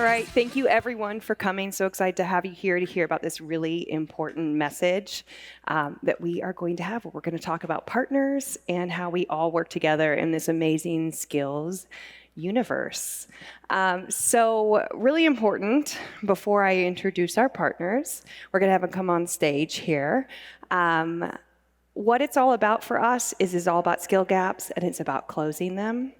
right. Thank you, everyone, for coming. So excited to have you here to hear about this really important message that we are going to have. We're going to talk about partners and how we all work together in this amazing skills universe. So really important, before I introduce our partners, we're going to have them come on stage here. What it's all about for us is all about skill gaps, and it's about closing them.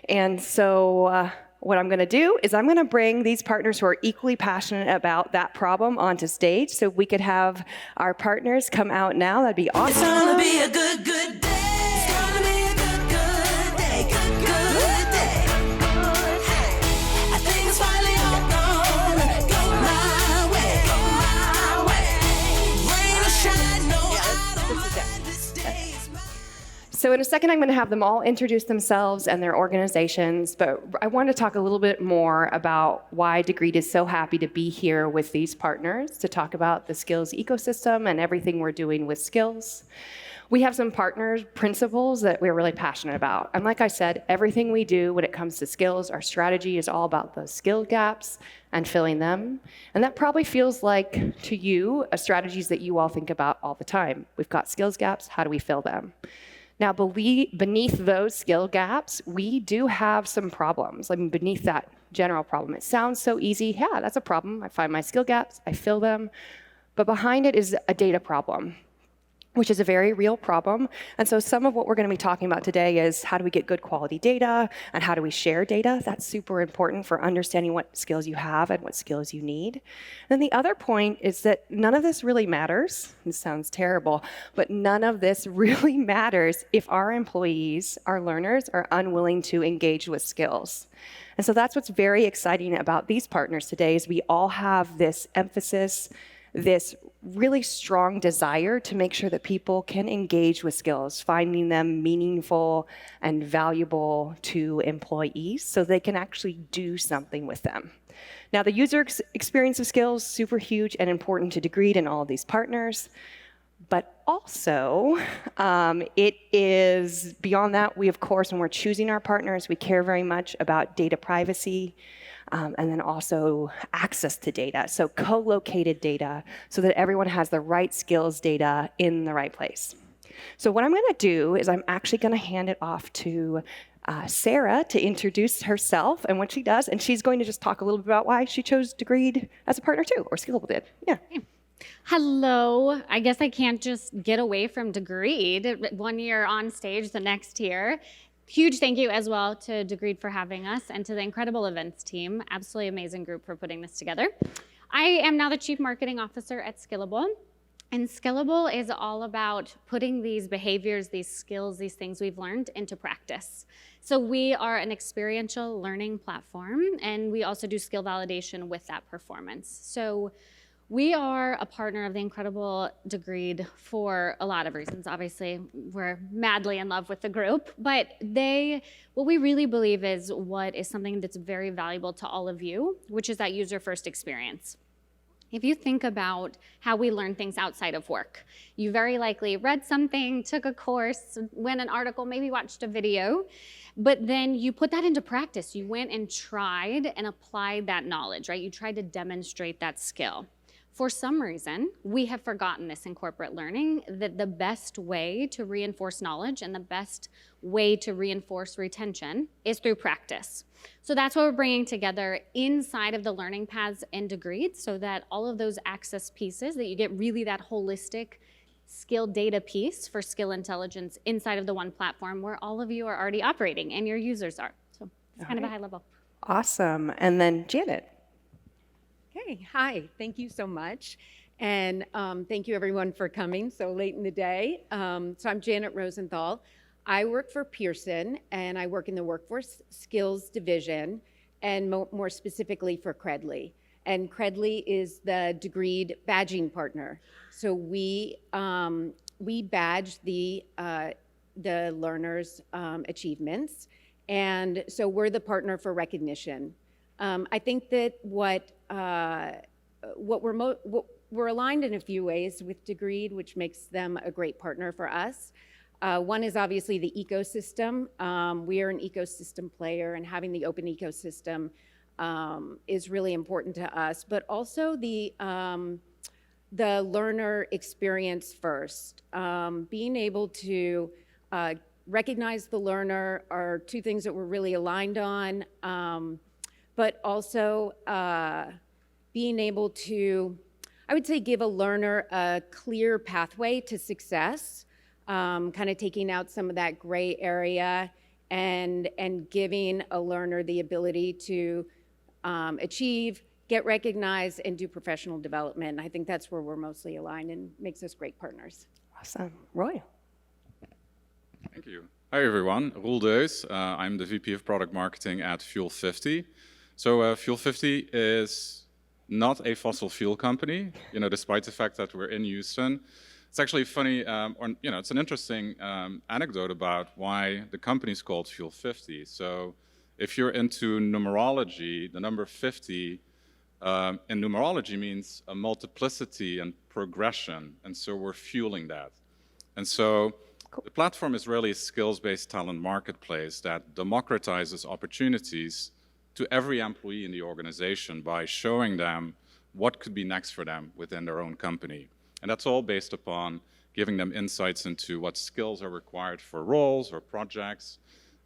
And so what I'm going to do is I'm going to bring these partners who are equally passionate about that problem onto stage, so we could have our partners come out now. That'd be awesome. It's gonna be a good, good day. It's gonna be a good, good day. Good, good day. Hey, I think it's finally all gonna go my way. Go my way. Rain or shine, no, I don't mind. This day is mine. So in a second, I'm going to have them all introduce themselves and their organizations, but I want to talk a little bit more about why Degreed is so happy to be here with these partners to talk about the skills ecosystem and everything we're doing with skills. We have some partners, principles that we're really passionate about. And like I said, everything we do when it comes to skills, our strategy is all about those skill gaps and filling them. And that probably feels like, to you, strategies that you all think about all the time. We've got skills gaps, how do we fill them? Now, beneath those skill gaps, we do have some problems. I mean, beneath that general problem, it sounds so easy. Yeah, that's a problem. I find my skill gaps, I fill them. But behind it is a data problem, which is a very real problem. And so some of what we're going to be talking about today is how do we get good quality data and how do we share data? That's super important for understanding what skills you have and what skills you need. And then the other point is that none of this really matters. This sounds terrible, but none of this really matters if our employees, our learners, are unwilling to engage with skills. And so that's what's very exciting about these partners today is we all have this emphasis, this really strong desire to make sure that people can engage with skills, finding them meaningful and valuable to employees so they can actually do something with them. Now, the user experience of skills, super huge and important to Degreed and all of these partners. But also, it is beyond that. We, of course, when we're choosing our partners, we care very much about data privacy, and then also access to data, so co-located data, so that everyone has the right skills data in the right place. So what I'm going to do is I'm actually going to hand it off to Sarah to introduce herself and what she does, and she's going to just talk a little bit about why she chose Degreed as a partner too, or Skillable did. Yeah. Hello. I guess I can't just get away from Degreed. 1 year on stage, the next year. Huge thank you as well to Degreed for having us and to the incredible events team. Absolutely amazing group for putting this together. I am now the Chief Marketing Officer at Skillable. And Skillable is all about putting these behaviors, these skills, these things we've learned into practice. So we are an experiential learning platform, and we also do skill validation with that performance. So we are a partner of the incredible Degreed for a lot of reasons. Obviously, we're madly in love with the group, but what we really believe is what is something that's very valuable to all of you, which is that user-first experience. If you think about how we learn things outside of work, you very likely read something, took a course, went an article, maybe watched a video, but then you put that into practice. You went and tried and applied that knowledge, right? You tried to demonstrate that skill. For some reason, we have forgotten this in corporate learning, that the best way to reinforce knowledge and the best way to reinforce retention is through practice. So that's what we're bringing together inside of the learning paths in Degreed, so that all of those access pieces, that you get really that holistic skill data piece for skill intelligence inside of the one platform where all of you are already operating and your users are. So it's kind of a high level. Awesome. And then Janet. Okay, hi, thank you so much. And thank you everyone for coming so late in the day. So I'm Janet Rosenthal. I work for Pearson and I work in the Workforce Skills Division and more specifically for Credly. And Credly is the Degreed badging partner. So we badge the learners' achievements. And so we're the partner for recognition. I think that we're aligned in a few ways with Degreed, which makes them a great partner for us. One is obviously the ecosystem. We are an ecosystem player, and having the open ecosystem is really important to us, but also the learner experience first. Being able to recognize the learner are two things that we're really aligned on, but also being able to, I would say, give a learner a clear pathway to success, kind of taking out some of that gray area and giving a learner the ability to achieve, get recognized, and do professional development. I think that's where we're mostly aligned and makes us great partners. Awesome. Roy? Thank you. Hi everyone, Roel Deus. I'm the VP of Product Marketing at Fuel 50. So Fuel 50 is not a fossil fuel company, despite the fact that we're in Houston. It's actually funny, it's an interesting anecdote about why the company is called Fuel 50. So if you're into numerology, the number 50 in numerology means a multiplicity and progression, and so we're fueling that. And so the platform is really a skills-based talent marketplace that democratizes opportunities to every employee in the organization by showing them what could be next for them within their own company. And that's all based upon giving them insights into what skills are required for roles or projects,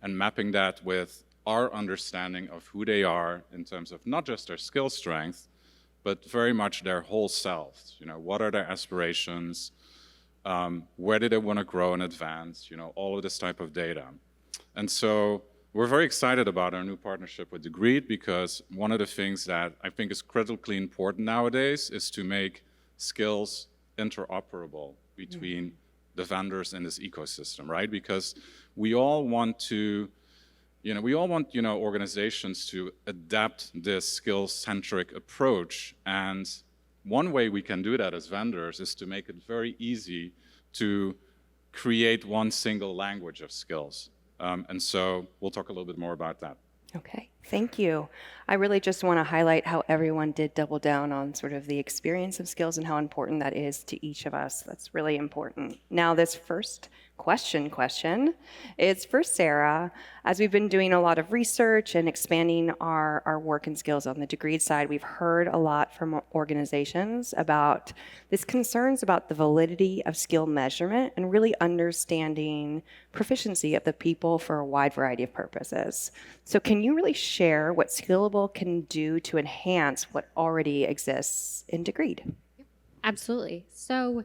and mapping that with our understanding of who they are in terms of not just their skill strength, but very much their whole selves. What are their aspirations? Where do they want to grow and advance? All of this type of data. And so we're very excited about our new partnership with Degreed, because one of the things that I think is critically important nowadays is to make skills interoperable between the vendors in this ecosystem, right? Because we all want organizations to adapt this skill-centric approach. And one way we can do that as vendors is to make it very easy to create one single language of skills. And so we'll talk a little bit more about that. Okay, thank you. I really just want to highlight how everyone did double down on sort of the experience of skills and how important that is to each of us. That's really important. Now, this first question is for Sarah. As we've been doing a lot of research and expanding our work and skills on the Degreed side, we've heard a lot from organizations about this concerns about the validity of skill measurement and really understanding proficiency of the people for a wide variety of purposes. So can you really share what Skillable can do to enhance what already exists in Degreed? Absolutely. So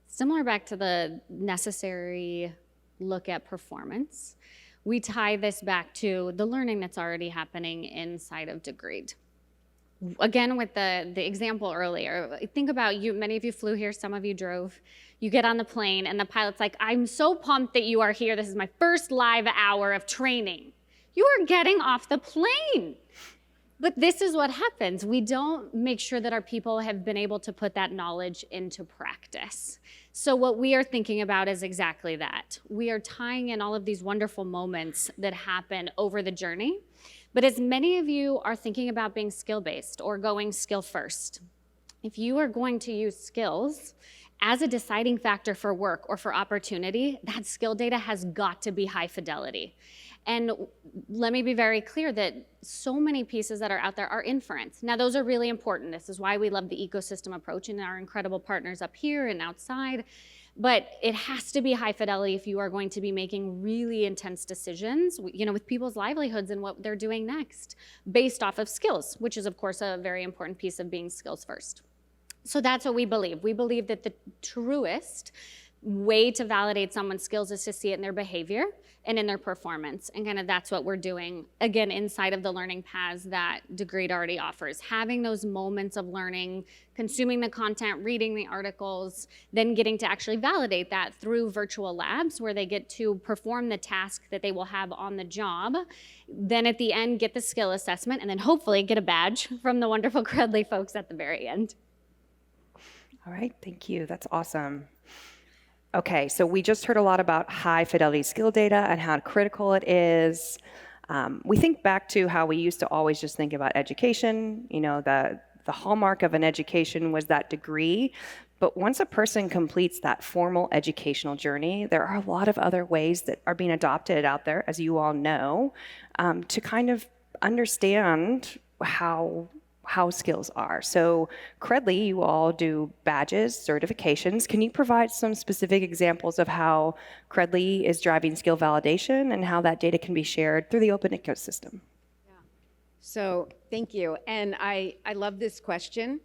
similar back to the necessary look at performance, we tie this back to the learning that's already happening inside of Degreed. Again, with the example earlier, think about you, many of you flew here, some of you drove. You get on the plane and the pilot's like, I'm so pumped that you are here. This is my first live hour of training. You are getting off the plane. But this is what happens. We don't make sure that our people have been able to put that knowledge into practice. So what we are thinking about is exactly that. We are tying in all of these wonderful moments that happen over the journey. But as many of you are thinking about being skill-based or going skill first, if you are going to use skills as a deciding factor for work or for opportunity, that skill data has got to be high fidelity. And let me be very clear that so many pieces that are out there are inference. Now, those are really important. This is why we love the ecosystem approach and our incredible partners up here and outside. But it has to be high fidelity if you are going to be making really intense decisions, with people's livelihoods and what they're doing next, based off of skills, which is, of course, a very important piece of being skills first. So that's what we believe. We believe that the truest way to validate someone's skills is to see it in their behavior and in their performance. And kind of that's what we're doing, again, inside of the learning paths that Degreed already offers. Having those moments of learning, consuming the content, reading the articles, then getting to actually validate that through virtual labs where they get to perform the task that they will have on the job. Then at the end, get the skill assessment, and then hopefully get a badge from the wonderful Credly folks at the very end. All right, thank you. That's awesome. Okay, so we just heard a lot about high fidelity skill data and how critical it is. We think back to how we used to always just think about education. The hallmark of an education was that degree. But once a person completes that formal educational journey, there are a lot of other ways that are being adopted out there, as you all know, to kind of understand how skills are. So Credly, you all do badges, certifications. Can you provide some specific examples of how Credly is driving skill validation and how that data can be shared through the open ecosystem? So thank you. And I love this question.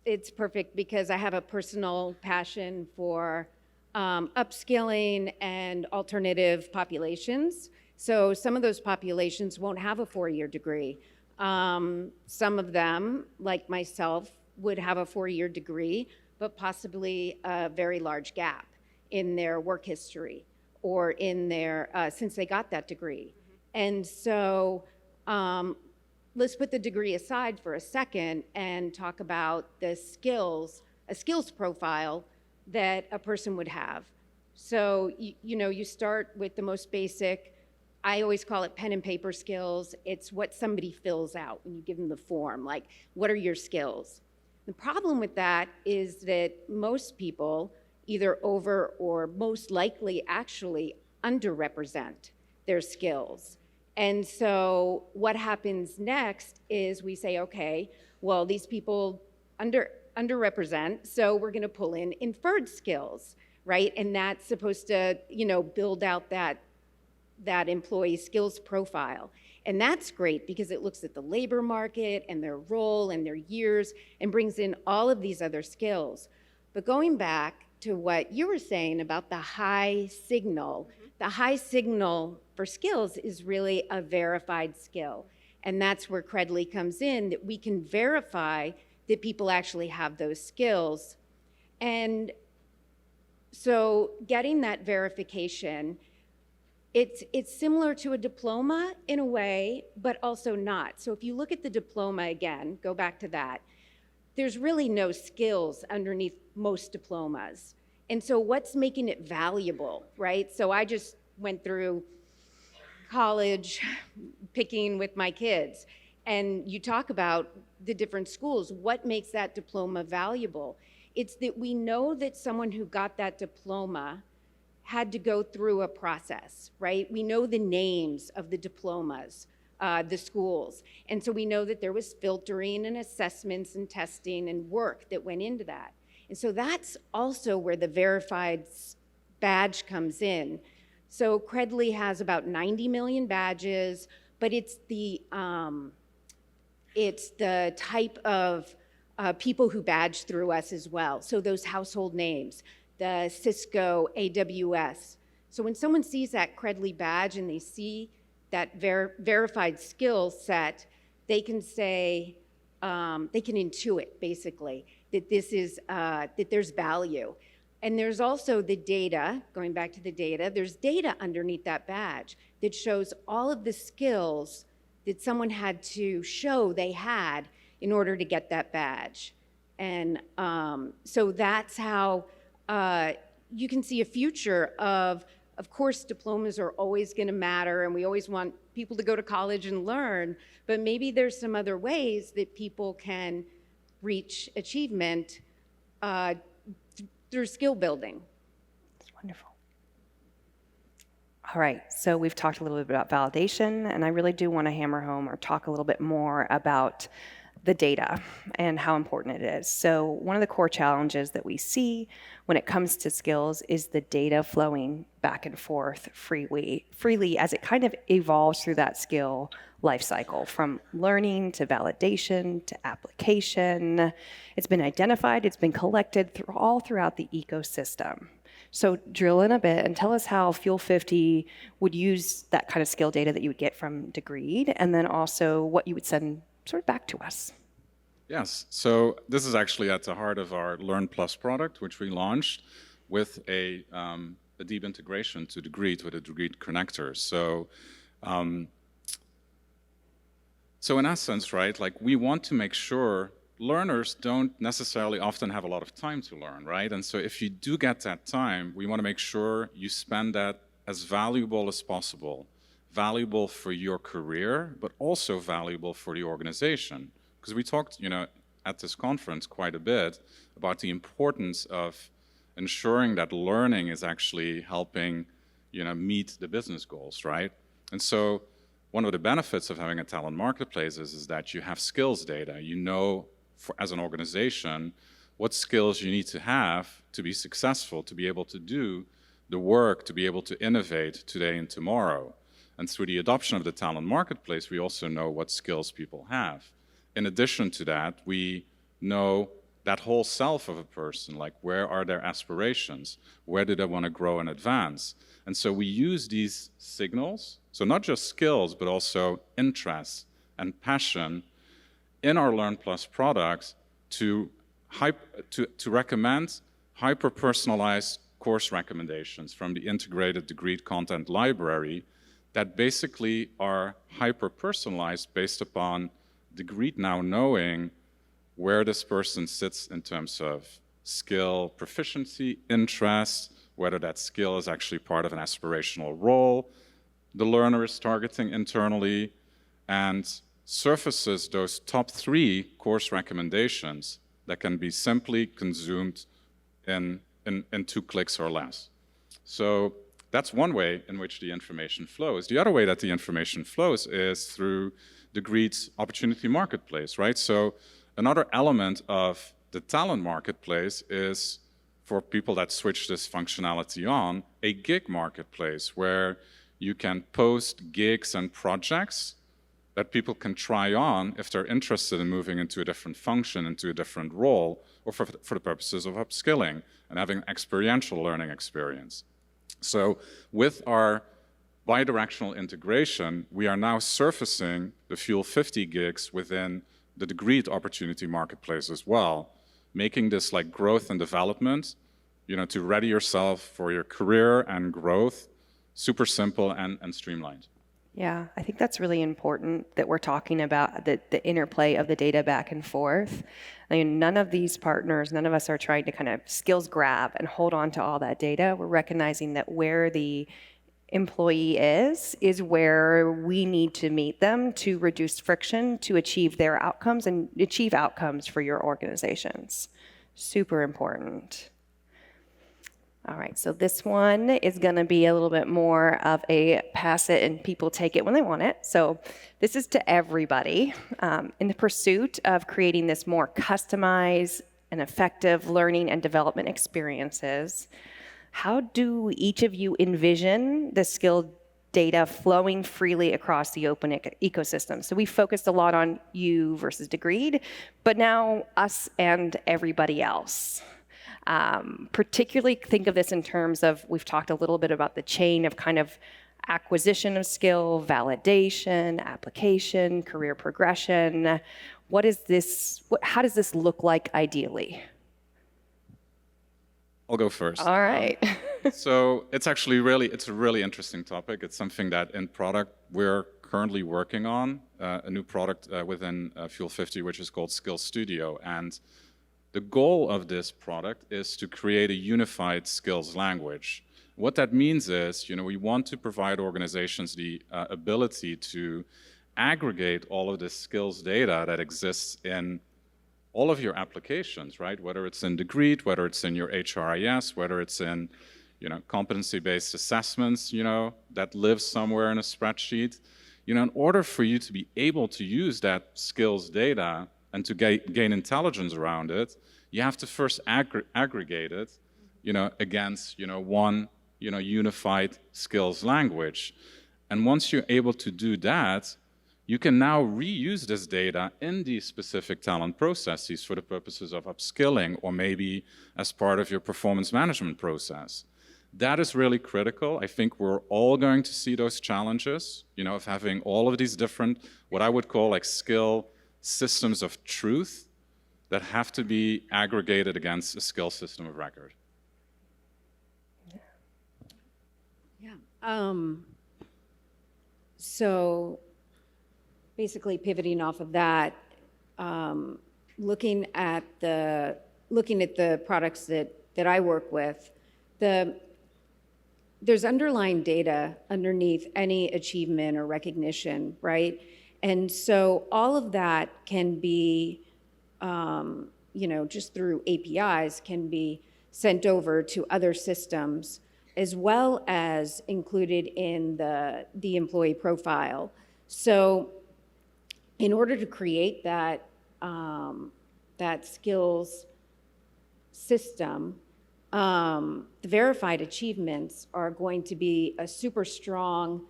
It's perfect because I have a personal passion for upskilling and alternative populations. So some of those populations won't have a 4-year degree. Some of them, like myself, would have a 4-year degree, but possibly a very large gap in their work history or in their, since they got that degree. And so let's put the degree aside for a second and talk about the skills, a skills profile that a person would have. So, you start with the most basic, I always call it pen and paper skills. It's what somebody fills out when you give them the form, like, what are your skills? The problem with that is that most people either over or most likely actually underrepresent their skills. And so what happens next is we say, okay, well, these people underrepresent, so we're going to pull in inferred skills, right? And that's supposed to, build out that employee skills profile. And that's great because it looks at the labor market and their role and their years and brings in all of these other skills. But going back to what you were saying about the high signal, the high signal for skills is really a verified skill. And that's where Credly comes in, that we can verify that people actually have those skills. And so getting that verification, it's similar to a diploma in a way, but also not. So if you look at the diploma again, go back to that, there's really no skills underneath most diplomas. And so what's making it valuable, right? So I just went through college picking with my kids, and you talk about the different schools. What makes that diploma valuable? It's that we know that someone who got that diploma had to go through a process, right? We know the names of the diplomas, the schools. And so we know that there was filtering and assessments and testing and work that went into that. And so that's also where the verified badge comes in. So Credly has about 90 million badges, but it's the type of people who badge through us as well. So those household names, the Cisco, AWS. So when someone sees that Credly badge and they see that verified skill set, they can say, they can intuit basically that this is, that there's value. And there's also the data, going back to the data, there's data underneath that badge that shows all of the skills that someone had to show they had in order to get that badge. And so that's how you can see a future of course, diplomas are always going to matter, and we always want people to go to college and learn, but maybe there's some other ways that people can reach achievement through skill building. That's wonderful. All right, so we've talked a little bit about validation, and I really do want to hammer home or talk a little bit more about the data and how important it is. So one of the core challenges that we see when it comes to skills is the data flowing back and forth freely as it kind of evolves through that skill life cycle, from learning to validation to application. It's been identified, it's been collected all throughout the ecosystem. So drill in a bit and tell us how Fuel 50 would use that kind of skill data that you would get from Degreed, and then also what you would send sort of back to us. Yes, so this is actually at the heart of our Learn Plus product, which we launched with a deep integration to Degreed with a Degreed connector. So in essence, right, like we want to make sure learners don't necessarily often have a lot of time to learn, right? And so if you do get that time, we want to make sure you spend that as valuable as possible. Valuable for your career, but also valuable for the organization. Because we talked, at this conference quite a bit about the importance of ensuring that learning is actually helping, meet the business goals, right? And so one of the benefits of having a talent marketplace is that you have skills data. You know, as an organization, what skills you need to have to be successful, to be able to do the work, to be able to innovate today and tomorrow. And through the adoption of the talent marketplace, we also know what skills people have. In addition to that, we know that whole self of a person, like where are their aspirations? Where do they want to grow and advance? And so we use these signals, so not just skills, but also interests and passion in our Learn Plus products to recommend hyper-personalized course recommendations from the integrated Degreed content library that basically are hyper-personalized based upon Degreed now knowing where this person sits in terms of skill, proficiency, interest, whether that skill is actually part of an aspirational role the learner is targeting internally, and surfaces those top 3 course recommendations that can be simply consumed in 2 clicks or less. So that's one way in which the information flows. The other way that the information flows is through Degreed's opportunity marketplace, right? So another element of the talent marketplace is, for people that switch this functionality on, a gig marketplace where you can post gigs and projects that people can try on if they're interested in moving into a different function, into a different role, or for the purposes of upskilling and having experiential learning experience. So with our bidirectional integration, we are now surfacing the Fuel 50 gigs within the Degreed opportunity marketplace as well, making this like growth and development, to ready yourself for your career and growth, super simple and streamlined. Yeah, I think that's really important that we're talking about the interplay of the data back and forth. I mean, none of these partners, none of us are trying to kind of skills grab and hold on to all that data. We're recognizing that where the employee is where we need to meet them to reduce friction, to achieve their outcomes and achieve outcomes for your organizations. Super important. All right, so this one is going to be a little bit more of a pass it and people take it when they want it. So this is to everybody. In the pursuit of creating this more customized and effective learning and development experiences, how do each of you envision the skill data flowing freely across the open ecosystem? So we focused a lot on you versus Degreed, but now us and everybody else. Particularly think of this in terms of, we've talked a little bit about the chain of kind of acquisition of skill, validation, application, career progression. How does this look like ideally? I'll go first. All right. So it's a really interesting topic. It's something that in product we're currently working on, a new product within Fuel 50, which is called Skill Studio. And the goal of this product is to create a unified skills language. What that means is, we want to provide organizations the ability to aggregate all of the skills data that exists in all of your applications, right? Whether it's in Degreed, whether it's in your HRIS, whether it's in, competency-based assessments, that live somewhere in a spreadsheet. In order for you to be able to use that skills data and to gain intelligence around it, you have to first aggregate it, against, one, unified skills language. And once you're able to do that, you can now reuse this data in these specific talent processes for the purposes of upskilling or maybe as part of your performance management process. That is really critical. I think we're all going to see those challenges, of having all of these different, what I would call like skill systems of truth that have to be aggregated against a skill system of record. Yeah. So basically pivoting off of that, looking at the products that I work with, there's underlying data underneath any achievement or recognition, right? And so all of that can be, just through APIs, can be sent over to other systems, as well as included in the employee profile. So in order to create that, that skills system, the verified achievements are going to be a super strong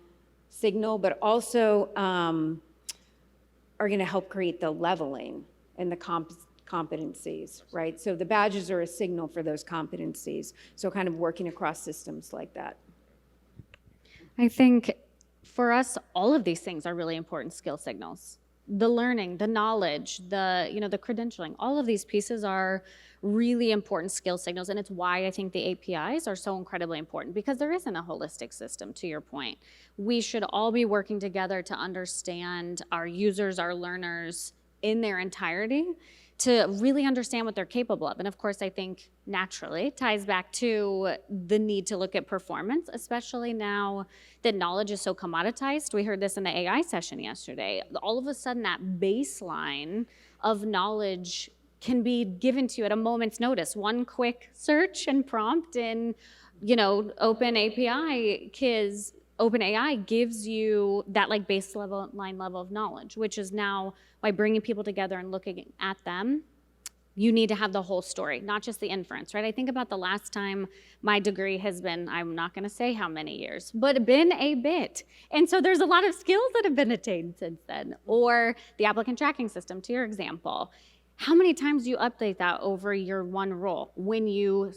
signal, but also are going to help create the leveling and the competencies, right? So the badges are a signal for those competencies. So kind of working across systems like that. I think for us, all of these things are really important skill signals. The learning, the knowledge, the credentialing, all of these pieces are really important skill signals. And it's why I think the APIs are so incredibly important, because there isn't a holistic system, to your point. We should all be working together to understand our users, our learners in their entirety, to really understand what they're capable of. And of course, I think naturally ties back to the need to look at performance, especially now that knowledge is so commoditized. We heard this in the AI session yesterday. All of a sudden, that baseline of knowledge can be given to you at a moment's notice. One quick search and prompt in, OpenAI gives you that like baseline level of knowledge, which is now by bringing people together and looking at them, you need to have the whole story, not just the inference, right? I think about the last time my degree has been, I'm not gonna say how many years, but been a bit. And so there's a lot of skills that have been attained since then. Or the applicant tracking system, to your example. How many times do you update that over your one role when you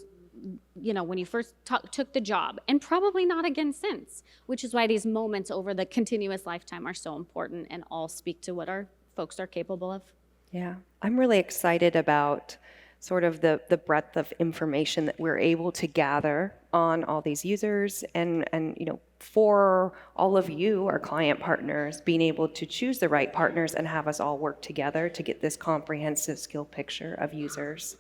first took the job, and probably not again since, which is why these moments over the continuous lifetime are so important and all speak to what our folks are capable of. Yeah, I'm really excited about sort of the breadth of information that we're able to gather on all these users, and for all of you, our client partners, being able to choose the right partners and have us all work together to get this comprehensive skill picture of users.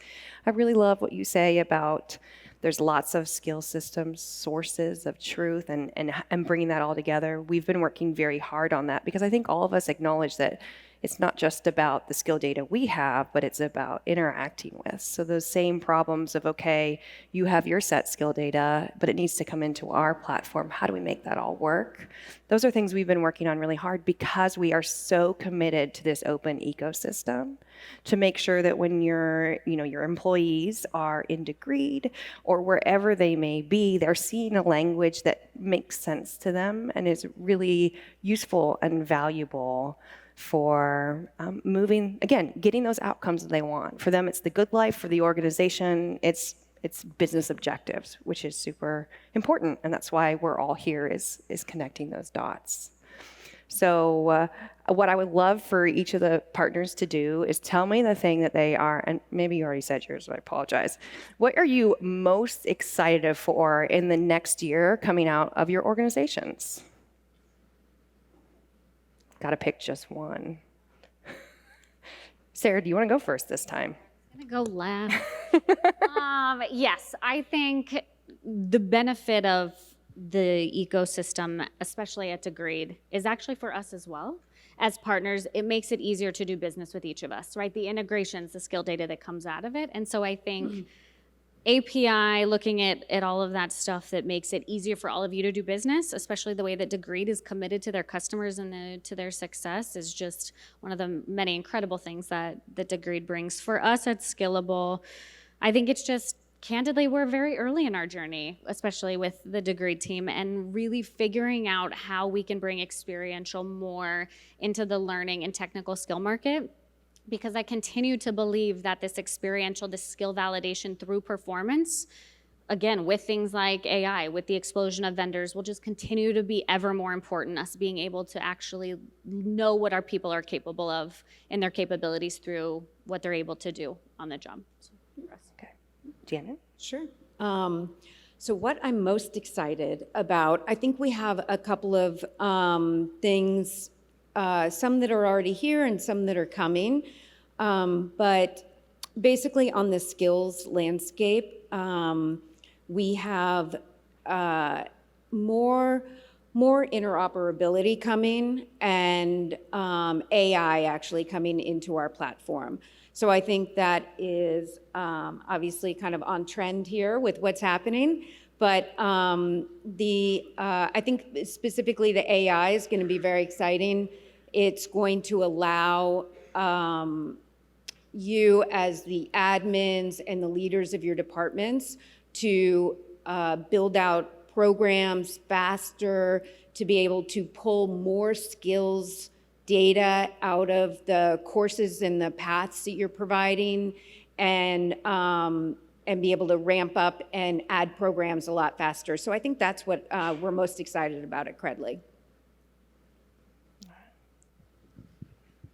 I really love what you say about there's lots of skill systems, sources of truth, and bringing that all together. We've been working very hard on that, because I think all of us acknowledge that it's not just about the skill data we have, but it's about interacting with. So those same problems of, okay, you have your set skill data, but it needs to come into our platform. How do we make that all work? Those are things we've been working on really hard, because we are so committed to this open ecosystem to make sure that when your employees are in Degreed or wherever they may be, they're seeing a language that makes sense to them and is really useful and valuable for getting those outcomes that they want. For them, it's the good life. For the organization, it's business objectives, which is super important, and that's why we're all here is connecting those dots. So what I would love for each of the partners to do is tell me the thing that they are, and maybe you already said yours, so I apologize. What are you most excited for in the next year coming out of your organizations? Got to pick just one. Sarah, do you want to go first this time? I'm gonna go last. Yes, I think the benefit of the ecosystem, especially at Degreed, is actually for us as well. As partners, it makes it easier to do business with each of us, right? The integrations, the skill data that comes out of it. And so I think API, looking at all of that stuff that makes it easier for all of you to do business, especially the way that Degreed is committed to their customers and to their success, is just one of the many incredible things that Degreed brings. For us at Skillable, I think it's just, candidly, we're very early in our journey, especially with the Degreed team, and really figuring out how we can bring experiential more into the learning and technical skill market. Because I continue to believe that this experiential, this skill validation through performance, again, with things like AI, with the explosion of vendors, will just continue to be ever more important, us being able to actually know what our people are capable of and their capabilities through what they're able to do on the job. Okay. Janet? Sure. So what I'm most excited about, I think we have a couple of things, some that are already here and some that are coming. But basically on the skills landscape, we have more interoperability coming, and AI actually coming into our platform. So I think that is obviously kind of on trend here with what's happening. But I think specifically the AI is going to be very exciting. It's going to allow you as the admins and the leaders of your departments to build out programs faster, to be able to pull more skills data out of the courses and the paths that you're providing, and be able to ramp up and add programs a lot faster. So I think that's what we're most excited about at Credly.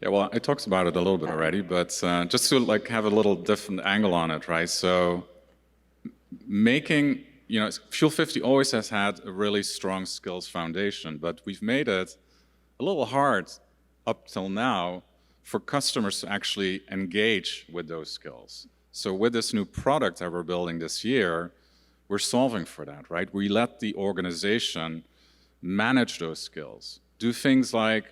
Yeah, well, I talked about it a little bit already, but just to like have a little different angle on it, right? So making, Fuel 50 always has had a really strong skills foundation, but we've made it a little hard up till now for customers to actually engage with those skills. So with this new product that we're building this year, we're solving for that, right? We let the organization manage those skills, do things like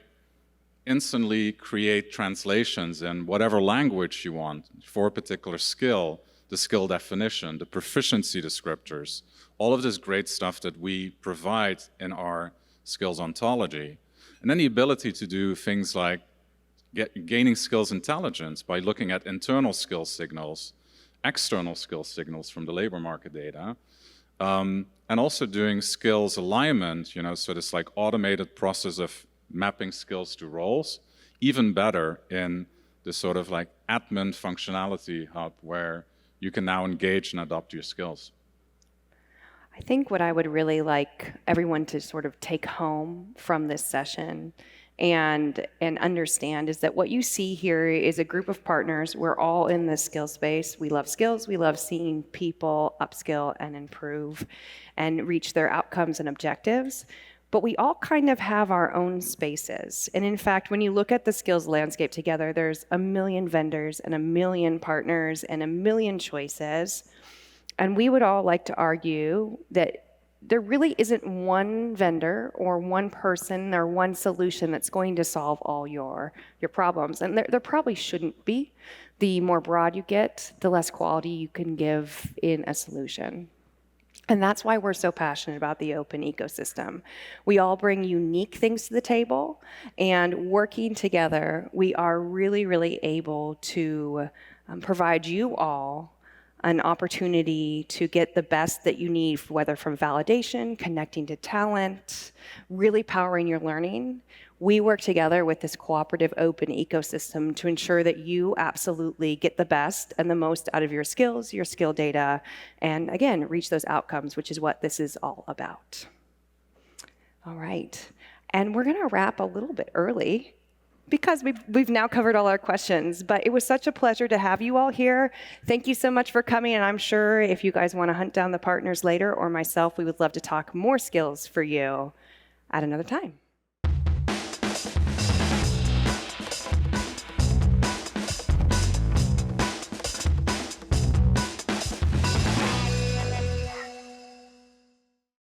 instantly create translations in whatever language you want for a particular skill, the skill definition, the proficiency descriptors, all of this great stuff that we provide in our skills ontology. And then the ability to do things like gaining skills intelligence by looking at internal skills signals, external skills signals from the labor market data, and also doing skills alignment, so this like automated process of mapping skills to roles, even better in the sort of like admin functionality hub where you can now engage and adopt your skills. I think what I would really like everyone to sort of take home from this session and understand is that what you see here is a group of partners. We're all in this skill space. We love skills. We love seeing people upskill and improve and reach their outcomes and objectives. But we all kind of have our own spaces. And in fact, when you look at the skills landscape together, there's a million vendors and a million partners and a million choices. And we would all like to argue that there really isn't one vendor or one person or one solution that's going to solve all your problems. And there probably shouldn't be. The more broad you get, the less quality you can give in a solution. And that's why we're so passionate about the open ecosystem. We all bring unique things to the table, and working together, we are really, really able to provide you all an opportunity to get the best that you need, whether from validation, connecting to talent, really powering your learning. We work together with this cooperative open ecosystem to ensure that you absolutely get the best and the most out of your skills, your skill data, and again, reach those outcomes, which is what this is all about. All right, and we're gonna wrap a little bit early because we've now covered all our questions, but it was such a pleasure to have you all here. Thank you so much for coming, and I'm sure if you guys wanna hunt down the partners later or myself, we would love to talk more skills for you at another time.